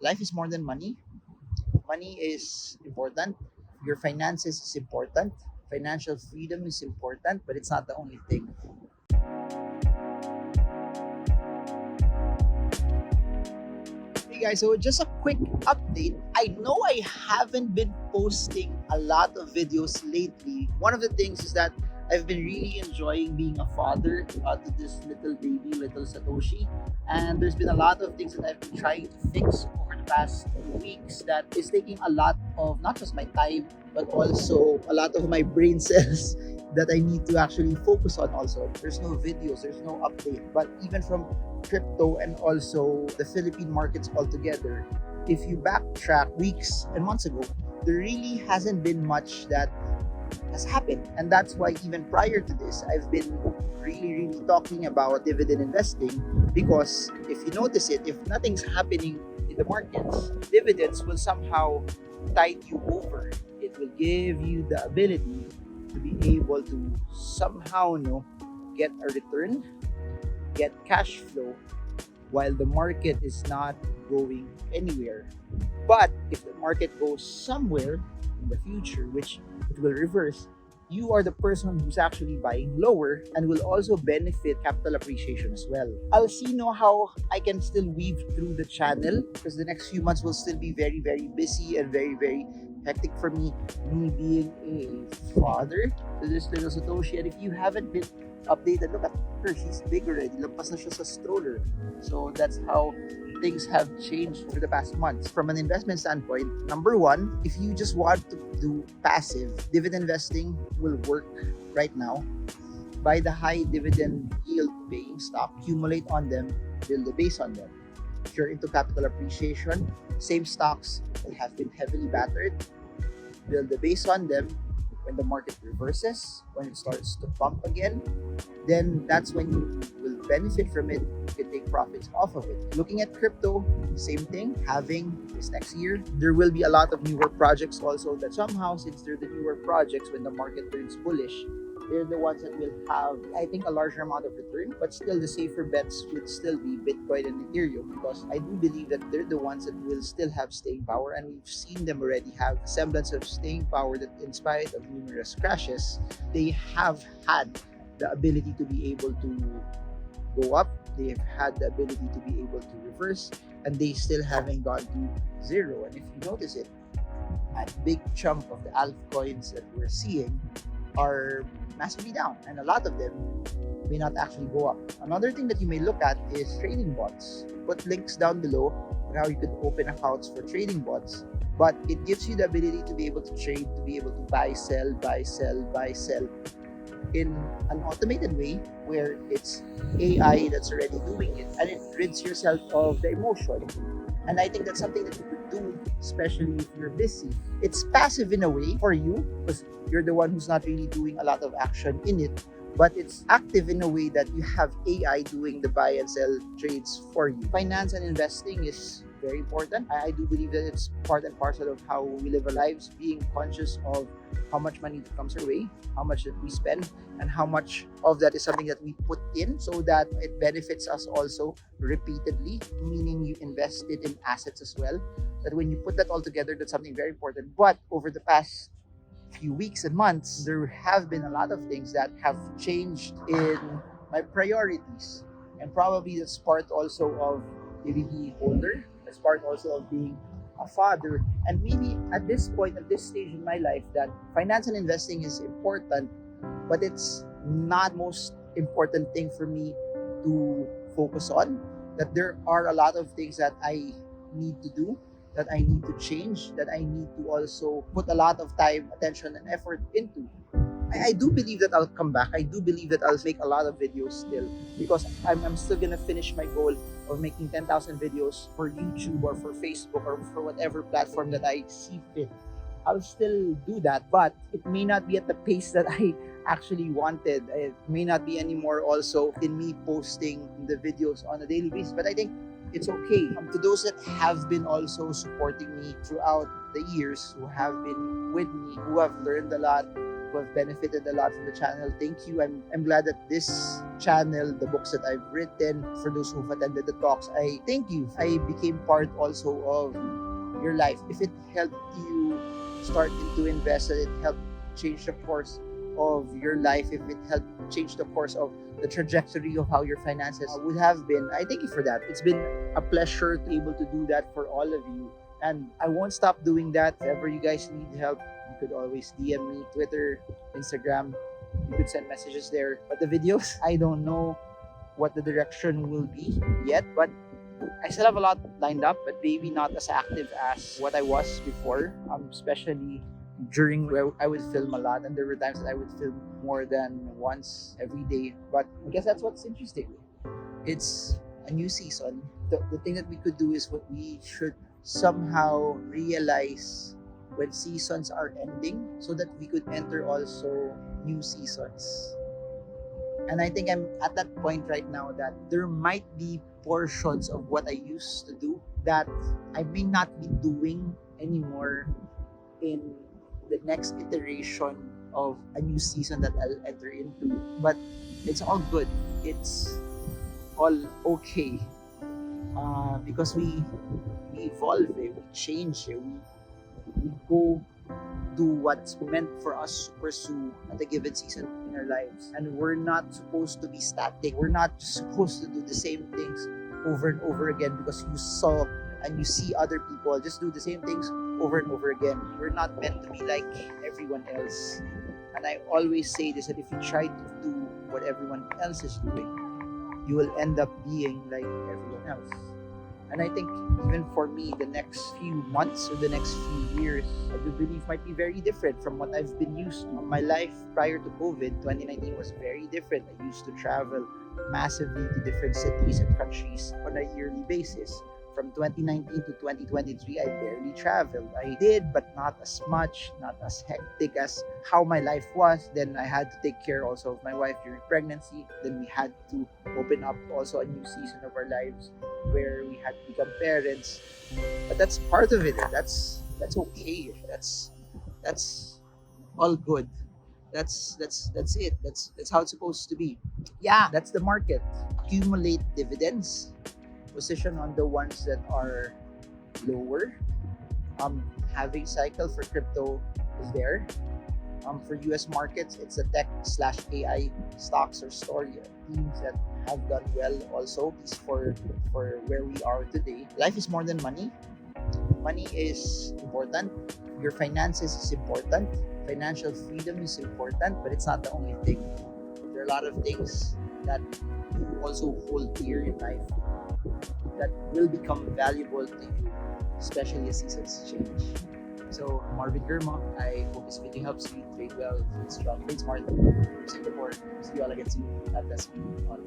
life is more than money. Money is important. Your finances is important. Financial freedom is important, but it's not the only thing. Hey guys, so just a quick update. I know I haven't been posting a lot of videos lately. One of the things is that I've been really enjoying being a father to this little baby, little Satoshi. And there's been a lot of things that I've been trying to fix over the past few weeks that is taking a lot of not just my time, but also a lot of my brain cells that I need to actually focus on also. There's no videos, there's no update. But even from crypto and also the Philippine markets altogether, if you backtrack weeks and months ago, there really hasn't been much that has happened. And that's why even prior to this, I've been really talking about dividend investing, because if you notice it, if nothing's happening in the markets, dividends will somehow tide you over. It will give you the ability to be able to somehow get a return, get cash flow while the market is not going anywhere. But if the market goes somewhere in the future, which it will reverse, you are the person who's actually buying lower and will also benefit capital appreciation as well. I'll see how I can still weave through the channel, because the next few months will still be very busy and very hectic for me being a father to this little Satoshi. And if you haven't been updated, look at her, she's big already. Lampas na siya sa stroller. So that's how things have changed over the past months. From an investment standpoint, number one, if you just want to do passive, dividend investing will work right now. Buy the high dividend yield paying stock, accumulate on them, build a base on them. If you're into capital appreciation, same stocks that have been heavily battered, build a base on them. When the market reverses, when it starts to pump again, then that's when you will benefit from it. You can take profits off of it. Looking at crypto, same thing. Having this next year, there will be a lot of newer projects also that somehow, since they're the newer projects, when the market turns bullish, they're the ones that will have, I think, a larger amount of return. But still, the safer bets would still be Bitcoin and Ethereum, because I do believe that they're the ones that will still have staying power, and we've seen them already have a semblance of staying power, that in spite of numerous crashes, they have had the ability to be able to go up. They have had the ability to be able to reverse, and they still haven't gone to zero. And if you notice it, a big chunk of the altcoins that we're seeing are massively down, and a lot of them may not actually go up. Another thing that you may look at is trading bots. Put links down below on how you could open accounts for trading bots, but it gives you the ability to be able to trade, to be able to buy, sell in an automated way, where it's AI that's already doing it, and it rids yourself of the emotion. And I think that's something that you could do, especially if you're busy. It's passive in a way for you, because you're the one who's not really doing a lot of action in it, but it's active in a way that you have AI doing the buy and sell trades for you. Finance and investing is very important. I do believe that it's part and parcel of how we live our lives, being conscious of how much money comes our way, how much that we spend, and how much of that is something that we put in, so that it benefits us also repeatedly, meaning you invest it in assets as well. That when you put that all together, that's something very important. But over the past few weeks and months, there have been a lot of things that have changed in my priorities. And probably that's part also of maybe being older. That's part also of being a father. And maybe at this point, at this stage in my life, that finance and investing is important, but it's not most important thing for me to focus on. That there are a lot of things that I need to do, that I need to change, that I need to also put a lot of time, attention, and effort into. I do believe that I'll come back. I do believe that I'll make a lot of videos still, because I'm still gonna finish my goal of making 10,000 videos for YouTube or for Facebook or for whatever platform that I see fit. I'll still do that, but it may not be at the pace that I actually wanted. It may not be anymore also in me posting the videos on a daily basis, but I think it's okay. To those that have been also supporting me throughout the years, who have been with me, who have learned a lot, who have benefited a lot from the channel. Thank you. I'm glad that this channel, the books that I've written, for those who've attended the talks, I thank you. I became part also of your life. If it helped you start into invest, it helped change the course of your life, if it helped change the course of the trajectory of how your finances would have been, I thank you for that. It's been a pleasure to be able to do that for all of you. And I won't stop doing that. If ever you guys need help, you could always DM me, Twitter, Instagram. You could send messages there. But the videos, I don't know what the direction will be yet, but I still have a lot lined up, but maybe not as active as what I was before, especially during where I would film a lot, and there were times that I would film more than once every day. But I guess that's what's interesting. It's a new season. The thing that we could do is what we should somehow realize when seasons are ending so that we could enter also new seasons. And I think I'm at that point right now that there might be portions of what I used to do that I may not be doing anymore in the next iteration of a new season that I'll enter into. But it's all good. It's all okay. Because we evolve, we change, we go do what's meant for us to pursue at a given season in our lives. And we're not supposed to be static. We're not just supposed to do the same things over and over again because you saw and you see other people just do the same things over and over again. We're not meant to be like everyone else. And I always say this, that if you try to do what everyone else is doing, you will end up being like everyone else. And I think even for me, the next few months or the next few years, I do believe might be very different from what I've been used to. My life prior to COVID, 2019 was very different. I used to travel massively to different cities and countries on a yearly basis. From 2019 to 2023, I barely traveled. I did, but not as much, not as hectic as how my life was. Then I had to take care also of my wife during pregnancy. Then we had to open up also a new season of our lives where we had to become parents. But that's part of it. That's okay. That's all good. That's it. That's how it's supposed to be. Yeah, that's the market. Accumulate dividends. Position on the ones that are lower. Having cycle for crypto is there. For US markets, it's the tech/AI stocks or story teams that have done well also. At least for where we are today. Life is more than money. Money is important. Your finances is important. Financial freedom is important, but it's not the only thing. There are a lot of things that you also hold dear in life that will become valuable to you, especially as seasons change. So, Marvin Germa, I hope this video helps you trade well, trade strong, trade smart. Singapore, see you all again soon. God bless you all.